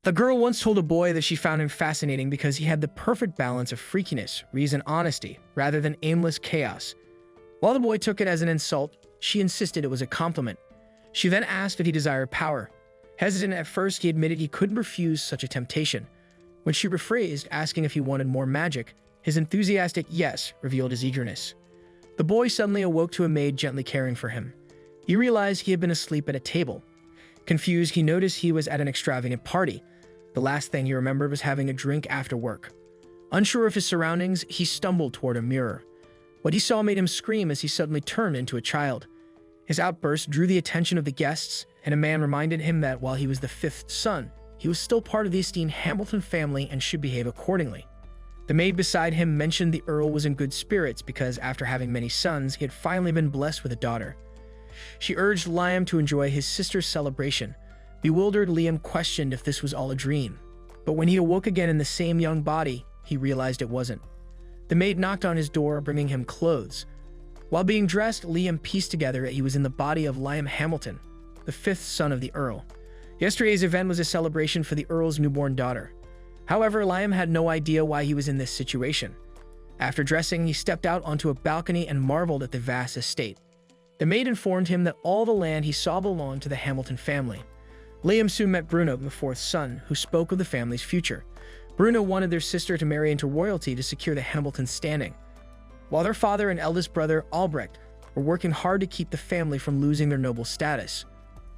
The girl once told a boy that she found him fascinating because he had the perfect balance of freakiness, reason, honesty, rather than aimless chaos. While the boy took it as an insult, she insisted it was a compliment. She then asked if he desired power. Hesitant at first, he admitted he couldn't refuse such a temptation. When she rephrased, asking if he wanted more magic, his enthusiastic yes revealed his eagerness. The boy suddenly awoke to a maid gently caring for him. He realized he had been asleep at a table. Confused, he noticed he was at an extravagant party. The last thing he remembered was having a drink after work. Unsure of his surroundings, he stumbled toward a mirror. What he saw made him scream as he suddenly turned into a child. His outburst drew the attention of the guests, and a man reminded him that while he was the fifth son, he was still part of the esteemed Hamilton family and should behave accordingly. The maid beside him mentioned the Earl was in good spirits because after having many sons, he had finally been blessed with a daughter. She urged Liam to enjoy his sister's celebration. Bewildered, Liam questioned if this was all a dream. But when he awoke again in the same young body, he realized it wasn't. The maid knocked on his door, bringing him clothes. While being dressed, Liam pieced together that he was in the body of Liam Hamilton, the fifth son of the Earl. Yesterday's event was a celebration for the Earl's newborn daughter. However, Liam had no idea why he was in this situation. After dressing, he stepped out onto a balcony and marveled at the vast estate. The maid informed him that all the land he saw belonged to the Hamilton family. Liam soon met Bruno, the fourth son, who spoke of the family's future. Bruno wanted their sister to marry into royalty to secure the Hamilton standing, while their father and eldest brother, Albrecht, were working hard to keep the family from losing their noble status.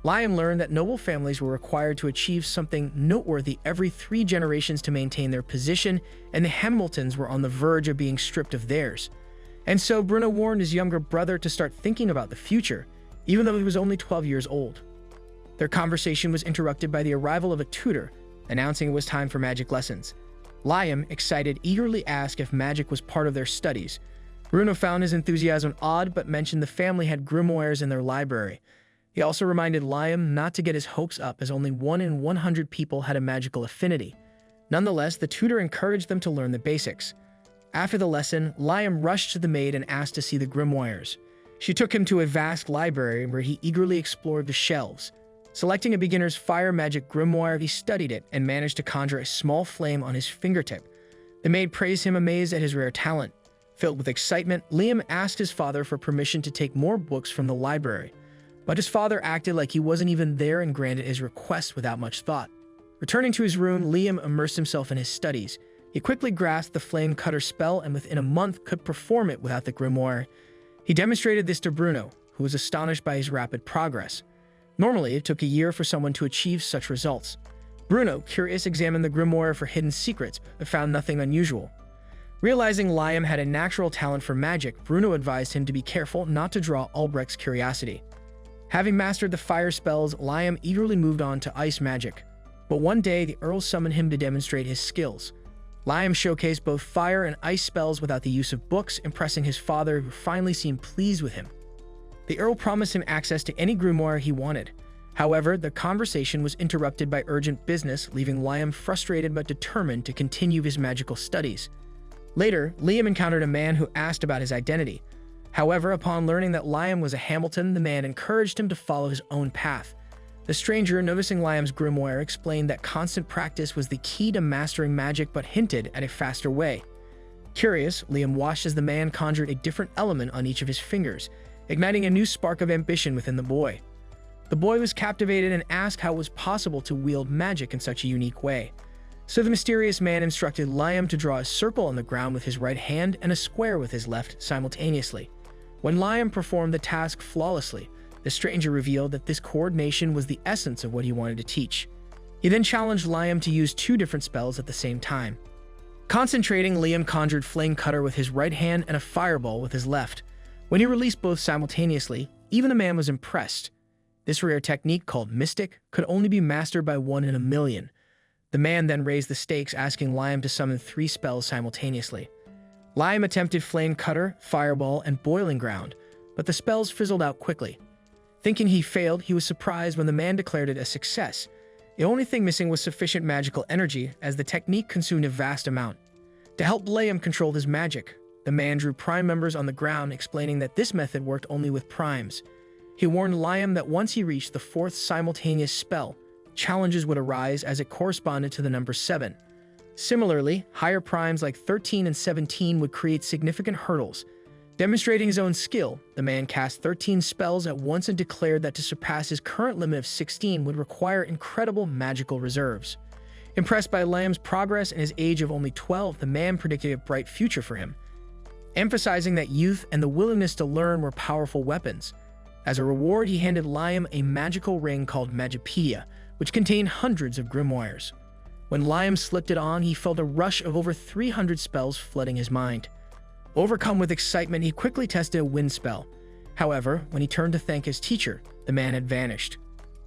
Liam learned that noble families were required to achieve something noteworthy every 3 generations to maintain their position, and the Hamiltons were on the verge of being stripped of theirs. And so Bruno warned his younger brother to start thinking about the future, even though he was only 12 years old. Their conversation was interrupted by the arrival of a tutor, announcing it was time for magic lessons. Liam, excited, eagerly asked if magic was part of their studies. Bruno found his enthusiasm odd, but mentioned the family had grimoires in their library. He also reminded Liam not to get his hopes up, as only 1 in 100 people had a magical affinity. Nonetheless, the tutor encouraged them to learn the basics. After the lesson, Liam rushed to the maid and asked to see the grimoires. She took him to a vast library where he eagerly explored the shelves. Selecting a beginner's fire magic grimoire, he studied it and managed to conjure a small flame on his fingertip. The maid praised him, amazed at his rare talent. Filled with excitement, Liam asked his father for permission to take more books from the library. But his father acted like he wasn't even there and granted his request without much thought. Returning to his room, Liam immersed himself in his studies. He quickly grasped the flame cutter spell and within a month could perform it without the grimoire. He demonstrated this to Bruno, who was astonished by his rapid progress. Normally, it took a year for someone to achieve such results. Bruno, curious, examined the grimoire for hidden secrets, but found nothing unusual. Realizing Liam had a natural talent for magic, Bruno advised him to be careful not to draw Albrecht's curiosity. Having mastered the fire spells, Liam eagerly moved on to ice magic. But one day, the Earl summoned him to demonstrate his skills. Liam showcased both fire and ice spells without the use of books, impressing his father, who finally seemed pleased with him. The Earl promised him access to any grimoire he wanted. However, the conversation was interrupted by urgent business, leaving Liam frustrated but determined to continue his magical studies. Later, Liam encountered a man who asked about his identity. However, upon learning that Liam was a Hamilton, the man encouraged him to follow his own path. The stranger, noticing Liam's grimoire, explained that constant practice was the key to mastering magic but hinted at a faster way. Curious, Liam watched as the man conjured a different element on each of his fingers, igniting a new spark of ambition within the boy. The boy was captivated and asked how it was possible to wield magic in such a unique way. So the mysterious man instructed Liam to draw a circle on the ground with his right hand and a square with his left simultaneously. When Liam performed the task flawlessly, the stranger revealed that this coordination was the essence of what he wanted to teach. He then challenged Liam to use 2 different spells at the same time. Concentrating, Liam conjured Flame Cutter with his right hand and a Fireball with his left. When he released both simultaneously, even the man was impressed. This rare technique, called Mystic, could only be mastered by 1 in a million. The man then raised the stakes, asking Liam to summon 3 spells simultaneously. Liam attempted Flame Cutter, Fireball, and Boiling Ground, but the spells fizzled out quickly. Thinking he failed, he was surprised when the man declared it a success. The only thing missing was sufficient magical energy, as the technique consumed a vast amount. To help Liam control his magic, the man drew prime members on the ground, explaining that this method worked only with primes. He warned Liam that once he reached the 4th simultaneous spell, challenges would arise as it corresponded to the number 7. Similarly, higher primes like 13 and 17 would create significant hurdles. Demonstrating his own skill, the man cast 13 spells at once and declared that to surpass his current limit of 16 would require incredible magical reserves. Impressed by Liam's progress and his age of only 12, the man predicted a bright future for him, emphasizing that youth and the willingness to learn were powerful weapons. As a reward, he handed Liam a magical ring called Magipedia, which contained hundreds of grimoires. When Liam slipped it on, he felt a rush of over 300 spells flooding his mind. Overcome with excitement, he quickly tested a wind spell. However, when he turned to thank his teacher, the man had vanished.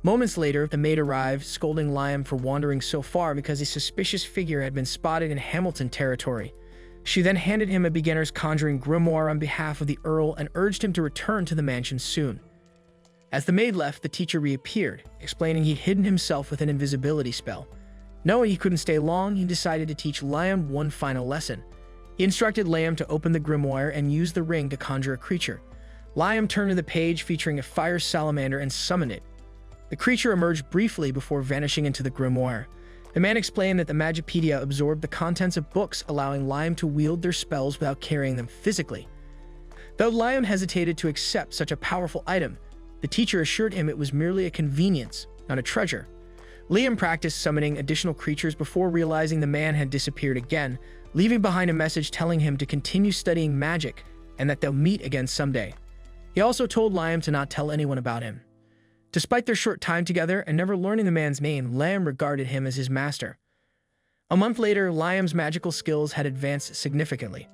Moments later, the maid arrived, scolding Liam for wandering so far because a suspicious figure had been spotted in Hamilton territory. She then handed him a beginner's conjuring grimoire on behalf of the Earl and urged him to return to the mansion soon. As the maid left, the teacher reappeared, explaining he'd hidden himself with an invisibility spell. Knowing he couldn't stay long, he decided to teach Liam one final lesson. He instructed Liam to open the grimoire and use the ring to conjure a creature. Liam turned to the page featuring a fire salamander and summoned it. The creature emerged briefly before vanishing into the grimoire. The man explained that the Magipedia absorbed the contents of books, allowing Liam to wield their spells without carrying them physically. Though Liam hesitated to accept such a powerful item, the teacher assured him it was merely a convenience, not a treasure. Liam practiced summoning additional creatures before realizing the man had disappeared again, leaving behind a message telling him to continue studying magic and that they'll meet again someday. He also told Liam to not tell anyone about him. Despite their short time together and never learning the man's name, Liam regarded him as his master. A month later, Liam's magical skills had advanced significantly.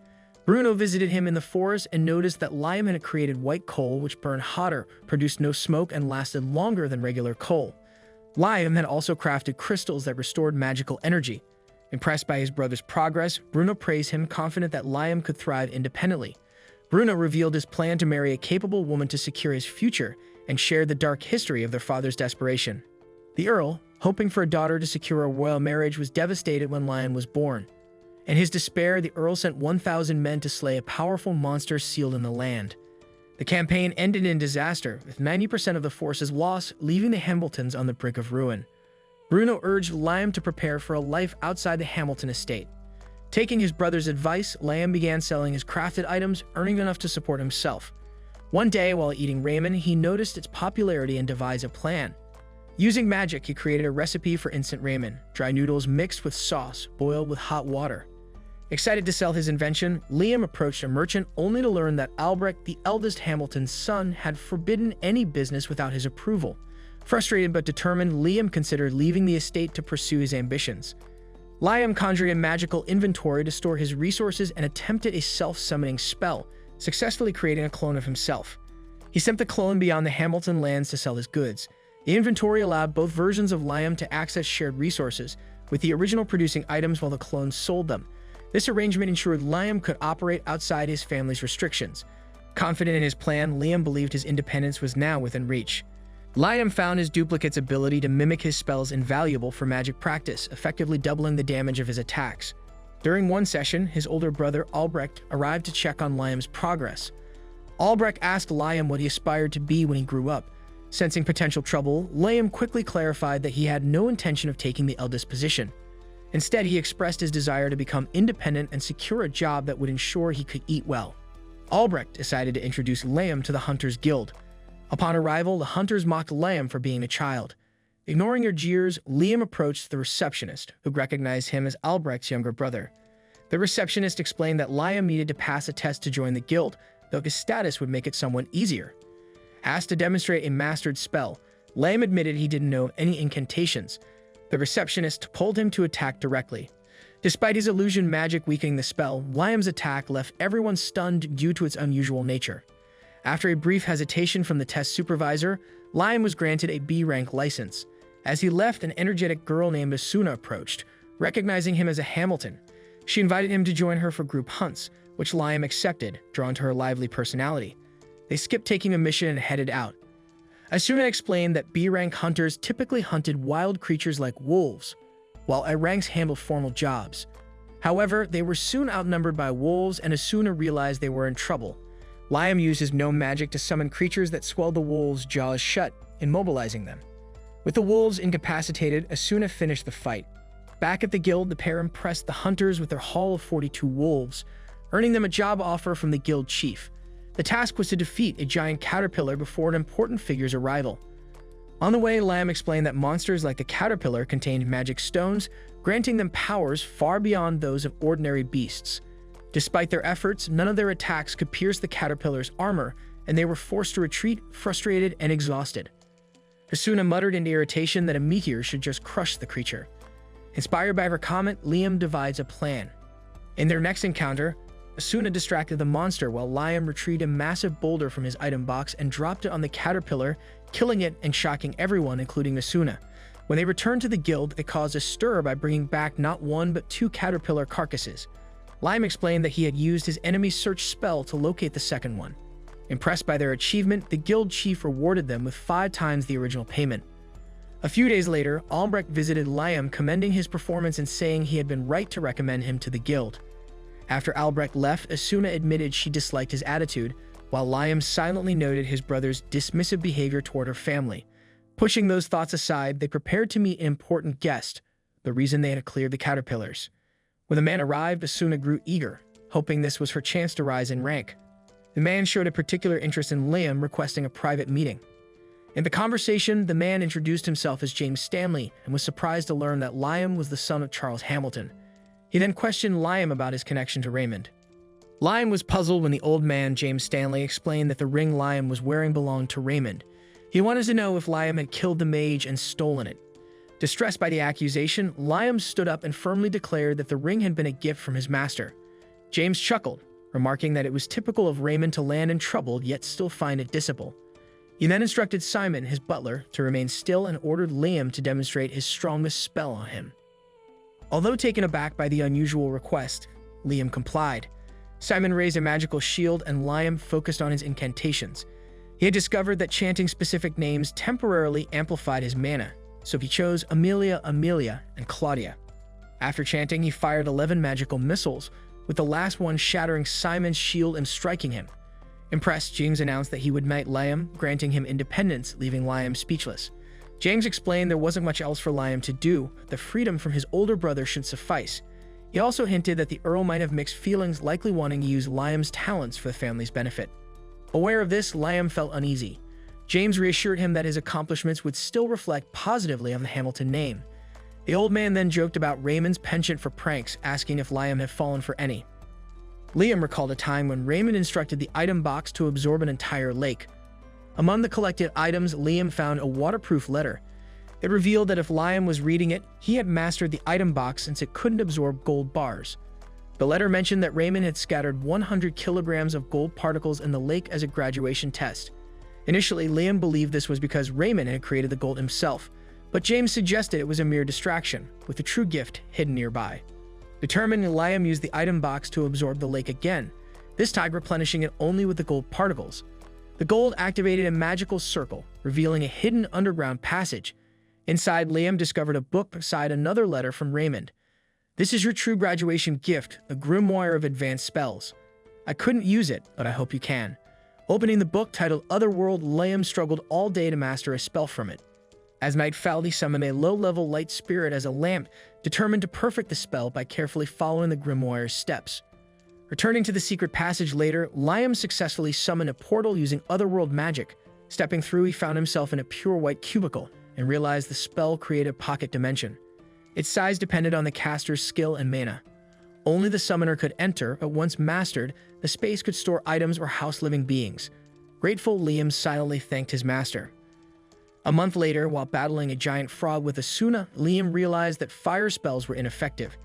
Bruno visited him in the forest and noticed that Liam had created white coal which burned hotter, produced no smoke, and lasted longer than regular coal. Liam had also crafted crystals that restored magical energy. Impressed by his brother's progress, Bruno praised him, confident that Liam could thrive independently. Bruno revealed his plan to marry a capable woman to secure his future and shared the dark history of their father's desperation. The Earl, hoping for a daughter to secure a royal marriage, was devastated when Liam was born. In his despair, the Earl sent 1,000 men to slay a powerful monster sealed in the land. The campaign ended in disaster, with 90% of the forces lost, leaving the Hamiltons on the brink of ruin. Bruno urged Liam to prepare for a life outside the Hamilton estate. Taking his brother's advice, Liam began selling his crafted items, earning enough to support himself. One day, while eating ramen, he noticed its popularity and devised a plan. Using magic, he created a recipe for instant ramen, dry noodles mixed with sauce, boiled with hot water. Excited to sell his invention, Liam approached a merchant only to learn that Albrecht, the eldest Hamilton's son, had forbidden any business without his approval. Frustrated but determined, Liam considered leaving the estate to pursue his ambitions. Liam conjured a magical inventory to store his resources and attempted a self-summoning spell, successfully creating a clone of himself. He sent the clone beyond the Hamilton lands to sell his goods. The inventory allowed both versions of Liam to access shared resources, with the original producing items while the clones sold them. This arrangement ensured Liam could operate outside his family's restrictions. Confident in his plan, Liam believed his independence was now within reach. Liam found his duplicate's ability to mimic his spells invaluable for magic practice, effectively doubling the damage of his attacks. During one session, his older brother Albrecht arrived to check on Liam's progress. Albrecht asked Liam what he aspired to be when he grew up. Sensing potential trouble, Liam quickly clarified that he had no intention of taking the eldest position. Instead, he expressed his desire to become independent and secure a job that would ensure he could eat well. Albrecht decided to introduce Liam to the Hunters Guild. Upon arrival, the hunters mocked Liam for being a child. Ignoring their jeers, Liam approached the receptionist, who recognized him as Albrecht's younger brother. The receptionist explained that Liam needed to pass a test to join the guild, though his status would make it somewhat easier. Asked to demonstrate a mastered spell, Liam admitted he didn't know any incantations. The receptionist pulled him to attack directly. Despite his illusion magic weakening the spell, Liam's attack left everyone stunned due to its unusual nature. After a brief hesitation from the test supervisor, Liam was granted a B-rank license. As he left, an energetic girl named Asuna approached, recognizing him as a Hamilton. She invited him to join her for group hunts, which Liam accepted, drawn to her lively personality. They skipped taking a mission and headed out. Asuna explained that B-rank hunters typically hunted wild creatures like wolves, while A-ranks handled formal jobs. However, they were soon outnumbered by wolves, and Asuna realized they were in trouble. Liam used his gnome magic to summon creatures that swelled the wolves' jaws shut, immobilizing them. With the wolves incapacitated, Asuna finished the fight. Back at the guild, the pair impressed the hunters with their haul of 42 wolves, earning them a job offer from the guild chief. The task was to defeat a giant caterpillar before an important figure's arrival. On the way, Liam explained that monsters like the caterpillar contained magic stones, granting them powers far beyond those of ordinary beasts. Despite their efforts, none of their attacks could pierce the caterpillar's armor, and they were forced to retreat, frustrated and exhausted. Asuna muttered in irritation that a meteor should just crush the creature. Inspired by her comment, Liam devised a plan. In their next encounter, Asuna distracted the monster while Liam retrieved a massive boulder from his item box and dropped it on the caterpillar, killing it and shocking everyone, including Asuna. When they returned to the guild, it caused a stir by bringing back not one but 2 caterpillar carcasses. Liam explained that he had used his enemy search spell to locate the second one. Impressed by their achievement, the guild chief rewarded them with 5 times the original payment. A few days later, Albrecht visited Liam, commending his performance and saying he had been right to recommend him to the guild. After Albrecht left, Asuna admitted she disliked his attitude, while Liam silently noted his brother's dismissive behavior toward her family. Pushing those thoughts aside, they prepared to meet an important guest, the reason they had cleared the caterpillars. When the man arrived, Asuna grew eager, hoping this was her chance to rise in rank. The man showed a particular interest in Liam, requesting a private meeting. In the conversation, the man introduced himself as James Stanley and was surprised to learn that Liam was the son of Charles Hamilton. He then questioned Liam about his connection to Raymond. Liam was puzzled when the old man, James Stanley, explained that the ring Liam was wearing belonged to Raymond. He wanted to know if Liam had killed the mage and stolen it. Distressed by the accusation, Liam stood up and firmly declared that the ring had been a gift from his master. James chuckled, remarking that it was typical of Raymond to land in trouble yet still find it dissipable. He then instructed Simon, his butler, to remain still and ordered Liam to demonstrate his strongest spell on him. Although taken aback by the unusual request, Liam complied. Simon raised a magical shield and Liam focused on his incantations. He had discovered that chanting specific names temporarily amplified his mana, so he chose Amelia, and Claudia. After chanting, he fired 11 magical missiles, with the last one shattering Simon's shield and striking him. Impressed, James announced that he would knight Liam, granting him independence, leaving Liam speechless. James explained there wasn't much else for Liam to do, the freedom from his older brother should suffice. He also hinted that the Earl might have mixed feelings, likely wanting to use Liam's talents for the family's benefit. Aware of this, Liam felt uneasy. James reassured him that his accomplishments would still reflect positively on the Hamilton name. The old man then joked about Raymond's penchant for pranks, asking if Liam had fallen for any. Liam recalled a time when Raymond instructed the item box to absorb an entire lake. Among the collected items, Liam found a waterproof letter. It revealed that if Liam was reading it, he had mastered the item box since it couldn't absorb gold bars. The letter mentioned that Raymond had scattered 100 kilograms of gold particles in the lake as a graduation test. Initially, Liam believed this was because Raymond had created the gold himself, but James suggested it was a mere distraction, with the true gift hidden nearby. Determined, Liam used the item box to absorb the lake again, this time replenishing it only with the gold particles. The gold activated a magical circle, revealing a hidden underground passage. Inside, Liam discovered a book beside another letter from Raymond. "This is your true graduation gift, a grimoire of advanced spells. I couldn't use it, but I hope you can." Opening the book titled Otherworld, Liam struggled all day to master a spell from it. As night fell, he summoned a low-level light spirit as a lamp, determined to perfect the spell by carefully following the grimoire's steps. Returning to the secret passage later, Liam successfully summoned a portal using Otherworld magic. Stepping through, he found himself in a pure white cubicle and realized the spell created a pocket dimension. Its size depended on the caster's skill and mana. Only the summoner could enter, but once mastered, the space could store items or house living beings. Grateful, Liam silently thanked his master. A month later, while battling a giant frog with Asuna, Liam realized that fire spells were ineffective.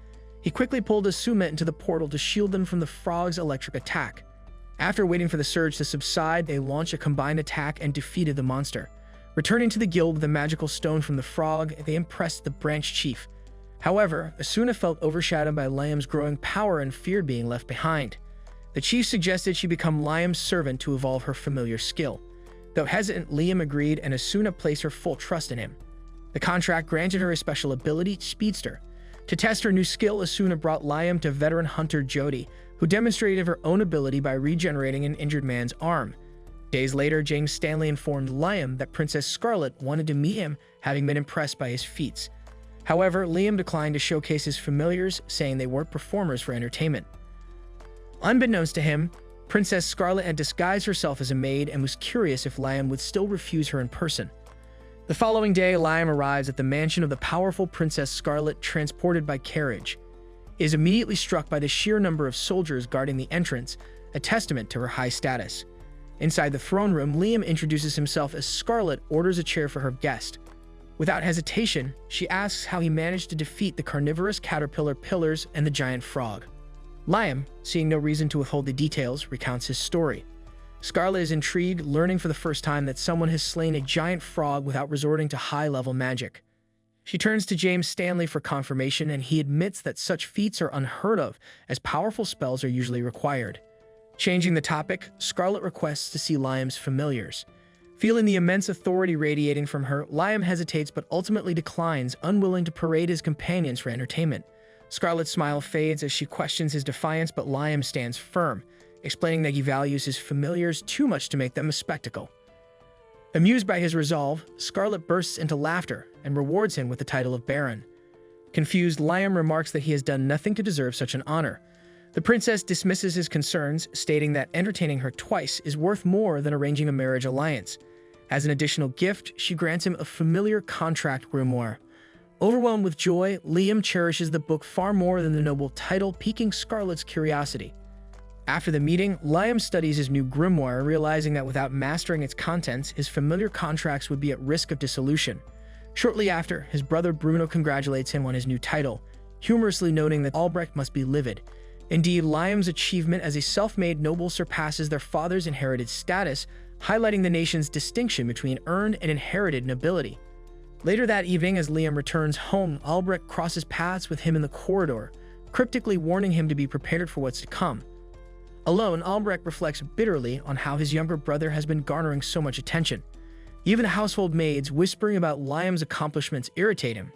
He quickly pulled Asuna into the portal to shield them from the frog's electric attack. After waiting for the surge to subside, they launched a combined attack and defeated the monster. Returning to the guild with a magical stone from the frog, they impressed the branch chief. However, Asuna felt overshadowed by Liam's growing power and feared being left behind. The chief suggested she become Liam's servant to evolve her familiar skill. Though hesitant, Liam agreed and Asuna placed her full trust in him. The contract granted her a special ability, Speedster. To test her new skill, Asuna brought Liam to veteran hunter Jody, who demonstrated her own ability by regenerating an injured man's arm. Days later, James Stanley informed Liam that Princess Scarlet wanted to meet him, having been impressed by his feats. However, Liam declined to showcase his familiars, saying they weren't performers for entertainment. Unbeknownst to him, Princess Scarlet had disguised herself as a maid and was curious if Liam would still refuse her in person. The following day, Liam arrives at the mansion of the powerful Princess Scarlet, transported by carriage. He is immediately struck by the sheer number of soldiers guarding the entrance, a testament to her high status. Inside the throne room, Liam introduces himself as Scarlet orders a chair for her guest. Without hesitation, she asks how he managed to defeat the carnivorous caterpillar pillars and the giant frog. Liam, seeing no reason to withhold the details, recounts his story. Scarlet is intrigued, learning for the first time that someone has slain a giant frog without resorting to high-level magic. She turns to James Stanley for confirmation, and he admits that such feats are unheard of, as powerful spells are usually required. Changing the topic, Scarlet requests to see Liam's familiars. Feeling the immense authority radiating from her, Liam hesitates but ultimately declines, unwilling to parade his companions for entertainment. Scarlet's smile fades as she questions his defiance, but Liam stands firm, explaining that he values his familiars too much to make them a spectacle. Amused by his resolve, Scarlet bursts into laughter and rewards him with the title of Baron. Confused, Liam remarks that he has done nothing to deserve such an honor. The princess dismisses his concerns, stating that entertaining her twice is worth more than arranging a marriage alliance. As an additional gift, she grants him a familiar contract grimoire. Overwhelmed with joy, Liam cherishes the book far more than the noble title, piquing Scarlet's curiosity. After the meeting, Liam studies his new grimoire, realizing that without mastering its contents, his familiar contracts would be at risk of dissolution. Shortly after, his brother Bruno congratulates him on his new title, humorously noting that Albrecht must be livid. Indeed, Liam's achievement as a self-made noble surpasses their father's inherited status, highlighting the nation's distinction between earned and inherited nobility. Later that evening, as Liam returns home, Albrecht crosses paths with him in the corridor, cryptically warning him to be prepared for what's to come. Alone, Albrecht reflects bitterly on how his younger brother has been garnering so much attention. Even the household maids whispering about Liam's accomplishments irritate him.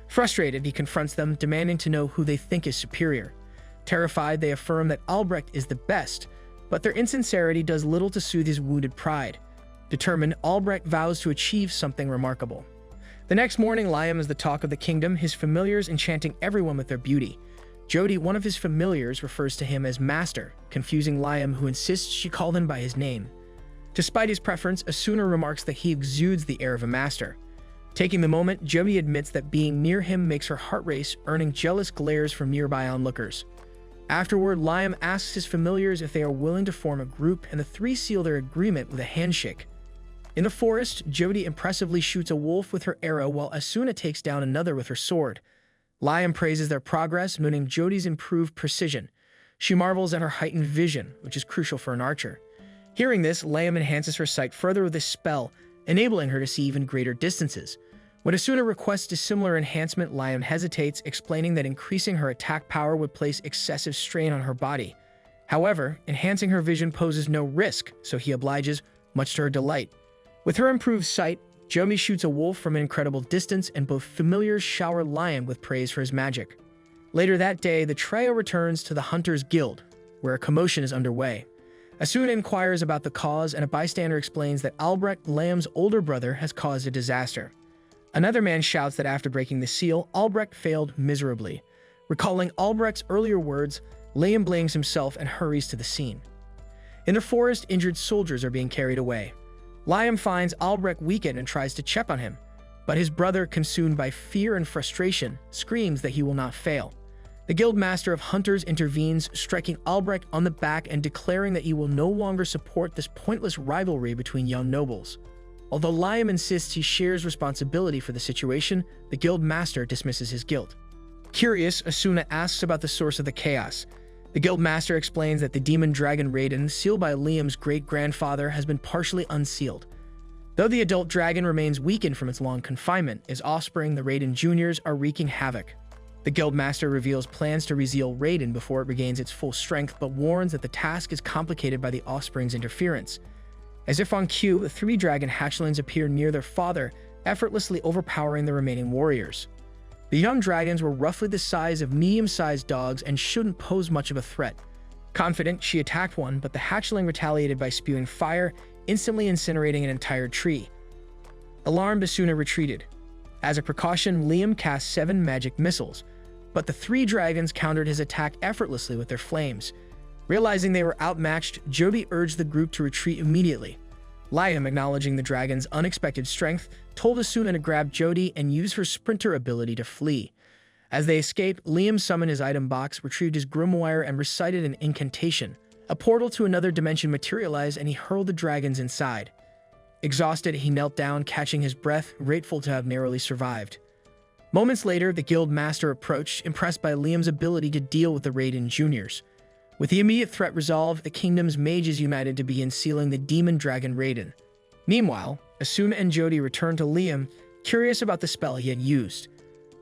Frustrated, he confronts them, demanding to know who they think is superior. Terrified, they affirm that Albrecht is the best, but their insincerity does little to soothe his wounded pride. Determined, Albrecht vows to achieve something remarkable. The next morning, Liam is the talk of the kingdom, his familiars enchanting everyone with their beauty. Jody, one of his familiars, refers to him as Master, confusing Liam, who insists she call him by his name. Despite his preference, Asuna remarks that he exudes the air of a master. Taking the moment, Jody admits that being near him makes her heart race, earning jealous glares from nearby onlookers. Afterward, Liam asks his familiars if they are willing to form a group, and the three seal their agreement with a handshake. In the forest, Jody impressively shoots a wolf with her arrow, while Asuna takes down another with her sword. Liam praises their progress, noting Jody's improved precision. She marvels at her heightened vision, which is crucial for an archer. Hearing this, Liam enhances her sight further with this spell, enabling her to see even greater distances. When Asuna requests a similar enhancement, Liam hesitates, explaining that increasing her attack power would place excessive strain on her body. However, enhancing her vision poses no risk, so he obliges, much to her delight. With her improved sight, Jody shoots a wolf from an incredible distance, and both familiars shower Liam with praise for his magic. Later that day, the trio returns to the Hunters Guild, where a commotion is underway. Asuna inquires about the cause, and a bystander explains that Albrecht, Liam's older brother, has caused a disaster. Another man shouts that after breaking the seal, Albrecht failed miserably. Recalling Albrecht's earlier words, Liam blames himself and hurries to the scene. In the forest, injured soldiers are being carried away. Liam finds Albrecht weakened and tries to check on him, but his brother, consumed by fear and frustration, screams that he will not fail. The guild master of hunters intervenes, striking Albrecht on the back and declaring that he will no longer support this pointless rivalry between young nobles. Although Liam insists he shares responsibility for the situation, the guild master dismisses his guilt. Curious, Asuna asks about the source of the chaos. The guild master explains that the demon dragon Raiden, sealed by Liam's great-grandfather, has been partially unsealed. Though the adult dragon remains weakened from its long confinement, its offspring, the Raiden Juniors, are wreaking havoc. The guild master reveals plans to reseal Raiden before it regains its full strength, but warns that the task is complicated by the offspring's interference. As if on cue, the three dragon hatchlings appear near their father, effortlessly overpowering the remaining warriors. The young dragons were roughly the size of medium-sized dogs and shouldn't pose much of a threat. Confident, she attacked one, but the hatchling retaliated by spewing fire, instantly incinerating an entire tree. Alarmed, Asuna retreated. As a precaution, Liam cast 7 magic missiles, but the 3 dragons countered his attack effortlessly with their flames. Realizing they were outmatched, Jody urged the group to retreat immediately. Liam, acknowledging the dragon's unexpected strength, told Asuna to grab Jody and use her sprinter ability to flee. As they escaped, Liam summoned his item box, retrieved his grimoire, and recited an incantation. A portal to another dimension materialized, and he hurled the dragons inside. Exhausted, he knelt down, catching his breath, grateful to have narrowly survived. Moments later, the guild master approached, impressed by Liam's ability to deal with the Raiden Juniors. With the immediate threat resolved, the kingdom's mages united to begin sealing the demon dragon Raiden. Meanwhile, Asuna and Jody returned to Liam, curious about the spell he had used.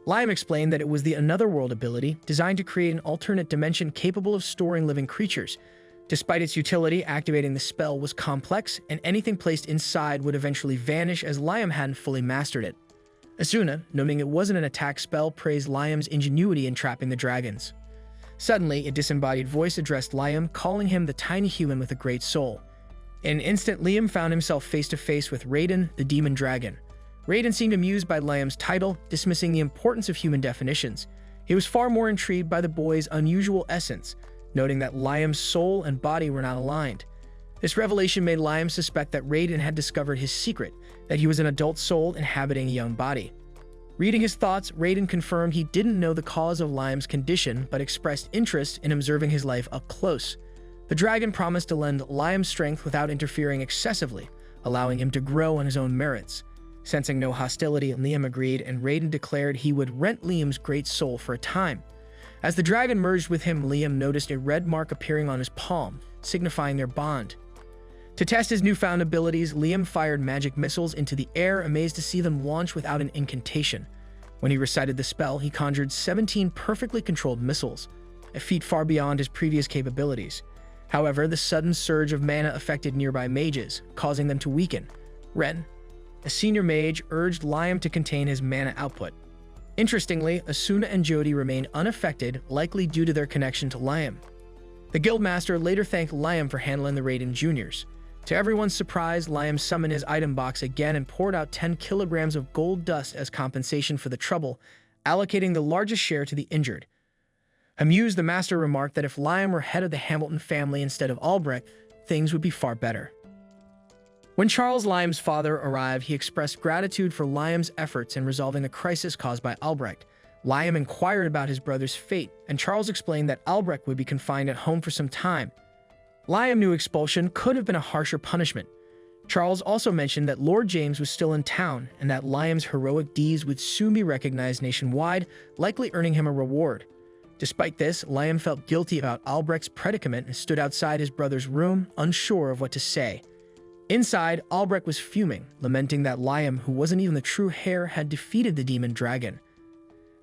Liam explained that it was the Another World ability, designed to create an alternate dimension capable of storing living creatures. Despite its utility, activating the spell was complex, and anything placed inside would eventually vanish as Liam hadn't fully mastered it. Asuna, knowing it wasn't an attack spell, praised Liam's ingenuity in trapping the dragons. Suddenly, a disembodied voice addressed Liam, calling him the tiny human with a great soul. In an instant, Liam found himself face-to-face with Raiden, the demon dragon. Raiden seemed amused by Liam's title, dismissing the importance of human definitions. He was far more intrigued by the boy's unusual essence, noting that Liam's soul and body were not aligned. This revelation made Liam suspect that Raiden had discovered his secret, that he was an adult soul inhabiting a young body. Reading his thoughts, Raiden confirmed he didn't know the cause of Liam's condition, but expressed interest in observing his life up close. The dragon promised to lend Liam strength without interfering excessively, allowing him to grow on his own merits. Sensing no hostility, Liam agreed, and Raiden declared he would rent Liam's great soul for a time. As the dragon merged with him, Liam noticed a red mark appearing on his palm, signifying their bond. To test his newfound abilities, Liam fired magic missiles into the air, amazed to see them launch without an incantation. When he recited the spell, he conjured 17 perfectly controlled missiles, a feat far beyond his previous capabilities. However, the sudden surge of mana affected nearby mages, causing them to weaken. Ren, a senior mage, urged Liam to contain his mana output. Interestingly, Asuna and Jody remained unaffected, likely due to their connection to Liam. The guildmaster later thanked Liam for handling the Raiden Juniors. To everyone's surprise, Liam summoned his item box again and poured out 10 kilograms of gold dust as compensation for the trouble, allocating the largest share to the injured. Amused, the master remarked that if Liam were head of the Hamilton family instead of Albrecht, things would be far better. When Charles, Liam's father, arrived, he expressed gratitude for Liam's efforts in resolving the crisis caused by Albrecht. Liam inquired about his brother's fate, and Charles explained that Albrecht would be confined at home for some time. Liam knew expulsion could have been a harsher punishment. Charles also mentioned that Lord James was still in town, and that Liam's heroic deeds would soon be recognized nationwide, likely earning him a reward. Despite this, Liam felt guilty about Albrecht's predicament and stood outside his brother's room, unsure of what to say. Inside, Albrecht was fuming, lamenting that Liam, who wasn't even the true heir, had defeated the demon dragon,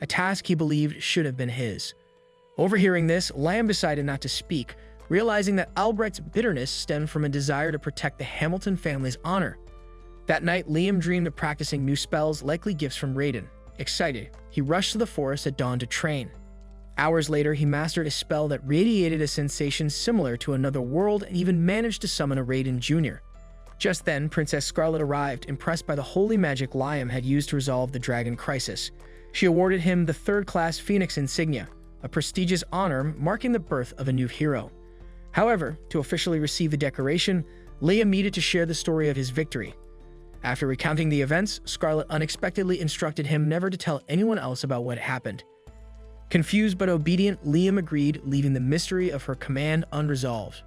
a task he believed should have been his. Overhearing this, Liam decided not to speak, realizing that Albrecht's bitterness stemmed from a desire to protect the Hamilton family's honor. That night, Liam dreamed of practicing new spells, likely gifts from Raiden. Excited, he rushed to the forest at dawn to train. Hours later, he mastered a spell that radiated a sensation similar to Another World and even managed to summon a Raiden Jr. Just then, Princess Scarlet arrived, impressed by the holy magic Liam had used to resolve the dragon crisis. She awarded him the third-class Phoenix insignia, a prestigious honor marking the birth of a new hero. However, to officially receive the decoration, Liam needed to share the story of his victory. After recounting the events, Scarlet unexpectedly instructed him never to tell anyone else about what happened. Confused but obedient, Liam agreed, leaving the mystery of her command unresolved.